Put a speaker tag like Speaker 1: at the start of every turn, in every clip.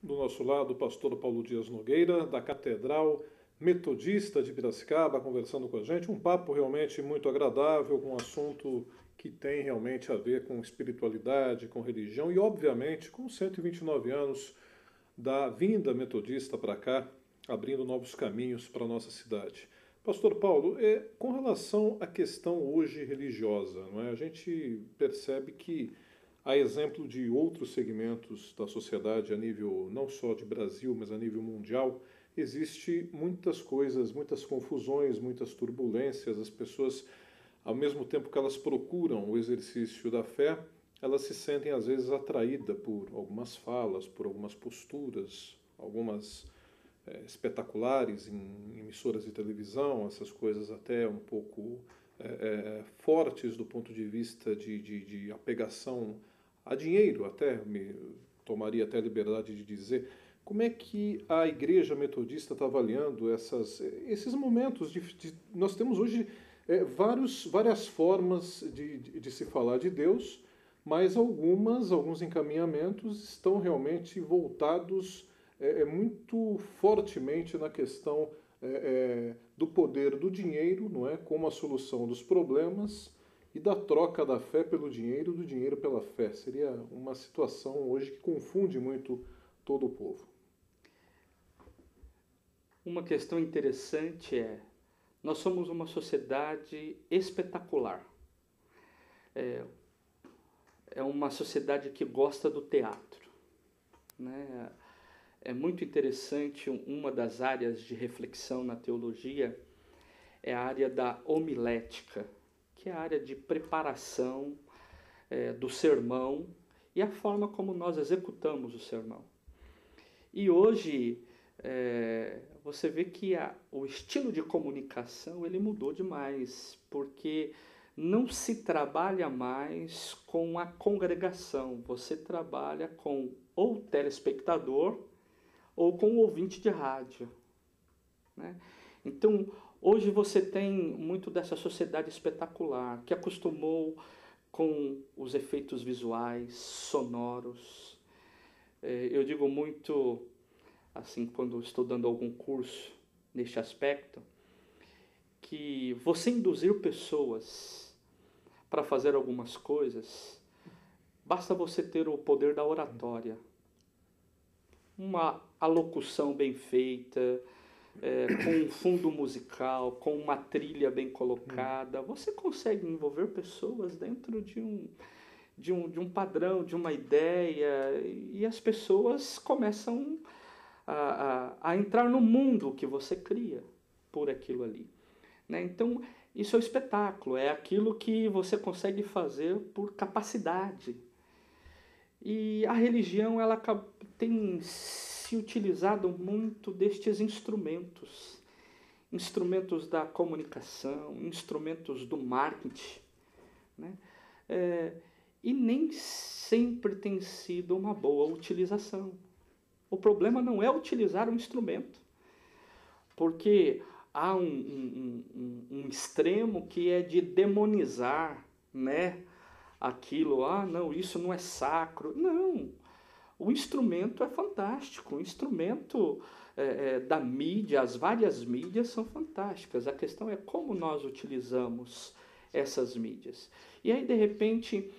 Speaker 1: Do nosso lado, o pastor Paulo Dias Nogueira, da Catedral Metodista de Piracicaba, conversando com a gente. Um papo realmente muito agradável, com um assunto que tem realmente a ver com espiritualidade, com religião e, obviamente, com 129 anos da vinda metodista para cá, abrindo novos caminhos para a nossa cidade. Pastor Paulo, com relação à questão hoje religiosa, não é? A gente percebe que, a exemplo de outros segmentos da sociedade a nível não só de Brasil, mas a nível mundial, existe muitas coisas, muitas confusões, muitas turbulências. As pessoas, ao mesmo tempo que elas procuram o exercício da fé, elas se sentem às vezes atraídas por algumas falas, por algumas posturas, algumas espetaculares em emissoras de televisão, essas coisas até um pouco fortes do ponto de vista de apegação a dinheiro, até me tomaria até a liberdade de dizer. Como é que a Igreja Metodista está avaliando esses momentos? Nós temos hoje várias formas de se falar de Deus, mas alguns encaminhamentos estão realmente voltados muito fortemente na questão do poder do dinheiro, não é, como a solução dos problemas e da troca da fé pelo dinheiro, do dinheiro pela fé. Seria uma situação hoje que confunde muito todo o povo.
Speaker 2: Uma questão interessante nós somos uma sociedade espetacular. É uma sociedade que gosta do teatro, né? É muito interessante, uma das áreas de reflexão na teologia é a área da homilética, que é a área de preparação do sermão e a forma como nós executamos o sermão. E hoje você vê que o estilo de comunicação ele mudou demais, porque não se trabalha mais com a congregação, você trabalha com ou o telespectador ou com o ouvinte de rádio, né? Então, hoje você tem muito dessa sociedade espetacular, que acostumou com os efeitos visuais, sonoros. Eu digo muito, assim, quando estou dando algum curso neste aspecto, que você induzir pessoas para fazer algumas coisas, basta você ter o poder da oratória, uma alocução bem feita, com um fundo musical, com uma trilha bem colocada, você consegue envolver pessoas dentro de um padrão, de uma ideia, e as pessoas começam a entrar no mundo que você cria por aquilo ali, né? Então, isso é o espetáculo, é aquilo que você consegue fazer por capacidade. E a religião ela tem se utilizado muito destes instrumentos, instrumentos da comunicação, instrumentos do marketing, né? E nem sempre tem sido uma boa utilização. O problema não é utilizar um instrumento, porque há um extremo que é de demonizar, né, aquilo. Não, isso não é sacro. Não, o instrumento é fantástico, o instrumento da mídia, as várias mídias são fantásticas. A questão é como nós utilizamos essas mídias. E aí, de repente,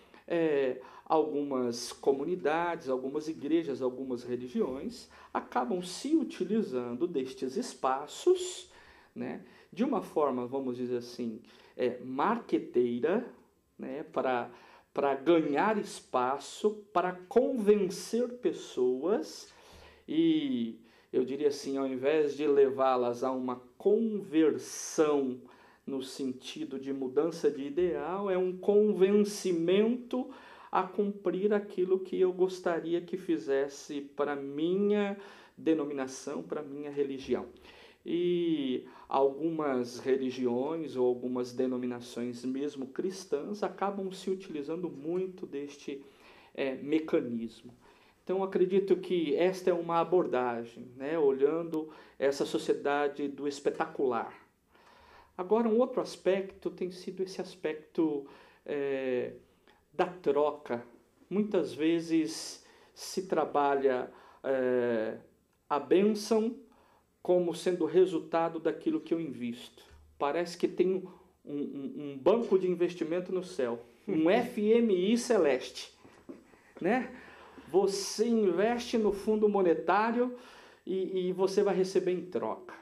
Speaker 2: algumas comunidades, algumas igrejas, algumas religiões acabam se utilizando destes espaços, né, de uma forma, vamos dizer assim, marqueteira, né, para ganhar espaço, para convencer pessoas e, eu diria assim, ao invés de levá-las a uma conversão no sentido de mudança de ideal, é um convencimento a cumprir aquilo que eu gostaria que fizesse para minha denominação, para minha religião. E algumas religiões ou algumas denominações, mesmo cristãs, acabam se utilizando muito deste mecanismo. Então, acredito que esta é uma abordagem, né, olhando essa sociedade do espetacular. Agora, um outro aspecto tem sido esse aspecto da troca. Muitas vezes se trabalha a bênção como sendo resultado daquilo que eu invisto. Parece que tem um banco de investimento no céu, um FMI celeste, né? Você investe no fundo monetário e você vai receber em troca,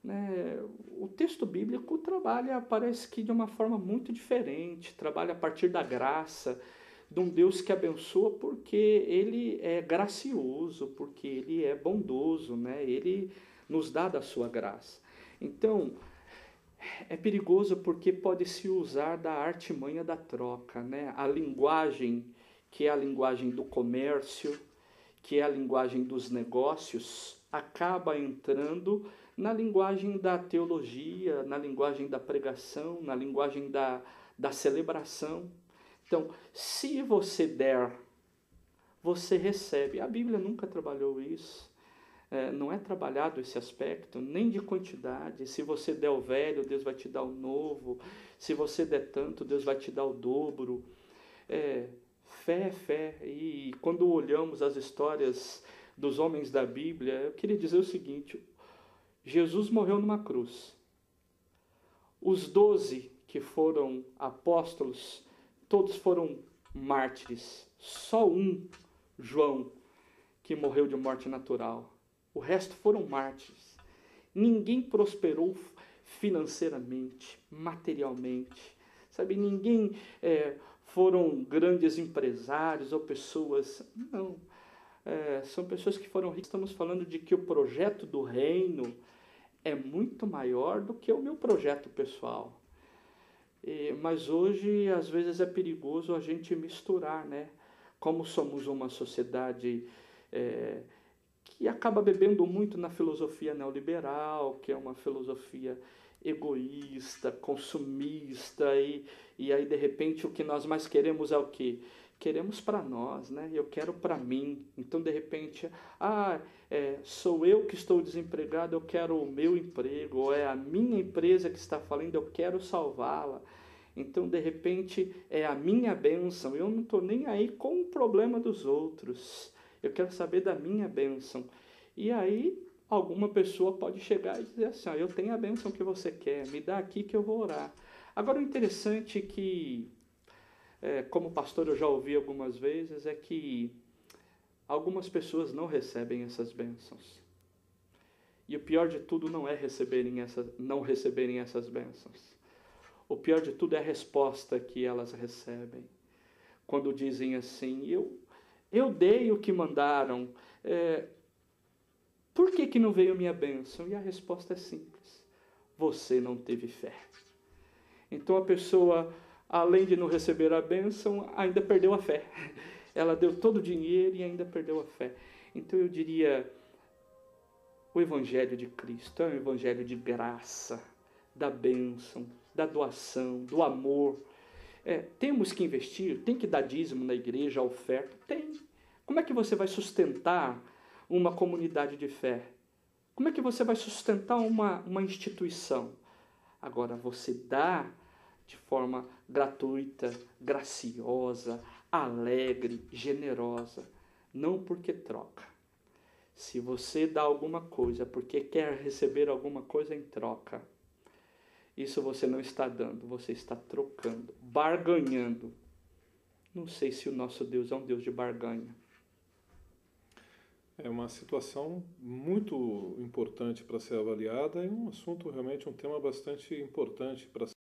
Speaker 2: né? O texto bíblico trabalha, parece que de uma forma muito diferente, trabalha a partir da graça, de um Deus que abençoa porque Ele é gracioso, porque Ele é bondoso, né? Ele nos dá da sua graça. Então, é perigoso porque pode se usar da artimanha da troca, né? A linguagem, que é a linguagem do comércio, que é a linguagem dos negócios, acaba entrando na linguagem da teologia, na linguagem da pregação, na linguagem da celebração. Então, se você der, você recebe. A Bíblia nunca trabalhou isso. Não é trabalhado esse aspecto, nem de quantidade. Se você der o velho, Deus vai te dar o novo. Se você der tanto, Deus vai te dar o dobro. Fé é fé. E quando olhamos as histórias dos homens da Bíblia, eu queria dizer o seguinte: Jesus morreu numa cruz. Os 12 que foram apóstolos, todos foram mártires. Só um, João, que morreu de morte natural. O resto foram mártires. Ninguém prosperou financeiramente, materialmente. Sabe, ninguém foram grandes empresários ou pessoas. Não. São pessoas que foram ricas. Estamos falando de que o projeto do reino é muito maior do que o meu projeto pessoal. Mas hoje, às vezes, é perigoso a gente misturar, né? Como somos uma sociedade que acaba bebendo muito na filosofia neoliberal, que é uma filosofia egoísta, consumista, e aí, de repente, o que nós mais queremos é o quê? Queremos para nós, né? Eu quero para mim. Então, de repente, sou eu que estou desempregado, eu quero o meu emprego, ou é a minha empresa que está falindo, eu quero salvá-la. Então, de repente, é a minha bênção. Eu não estou nem aí com o problema dos outros. Eu quero saber da minha bênção. E aí, alguma pessoa pode chegar e dizer assim: eu tenho a bênção que você quer, me dá aqui que eu vou orar. Agora, o interessante é que, como pastor eu já ouvi algumas vezes, é que algumas pessoas não recebem essas bênçãos. E o pior de tudo não é não receberem essas bênçãos. O pior de tudo é a resposta que elas recebem. Quando dizem assim: eu dei o que mandaram, por que não veio minha bênção? E a resposta é simples: você não teve fé. Então a pessoa, além de não receber a bênção, ainda perdeu a fé. Ela deu todo o dinheiro e ainda perdeu a fé. Então eu diria, o Evangelho de Cristo é um Evangelho de graça, da bênção, da doação, do amor. Temos que investir, tem que dar dízimo na igreja, a oferta? Tem. Como é que você vai sustentar uma comunidade de fé? Como é que você vai sustentar uma instituição? Agora, você dá de forma gratuita, graciosa, alegre, generosa, não porque troca. Se você dá alguma coisa porque quer receber alguma coisa em troca, isso você não está dando, você está trocando, barganhando. Não sei se o nosso Deus é um Deus de barganha.
Speaker 1: É uma situação muito importante para ser avaliada e um assunto realmente, um tema bastante importante para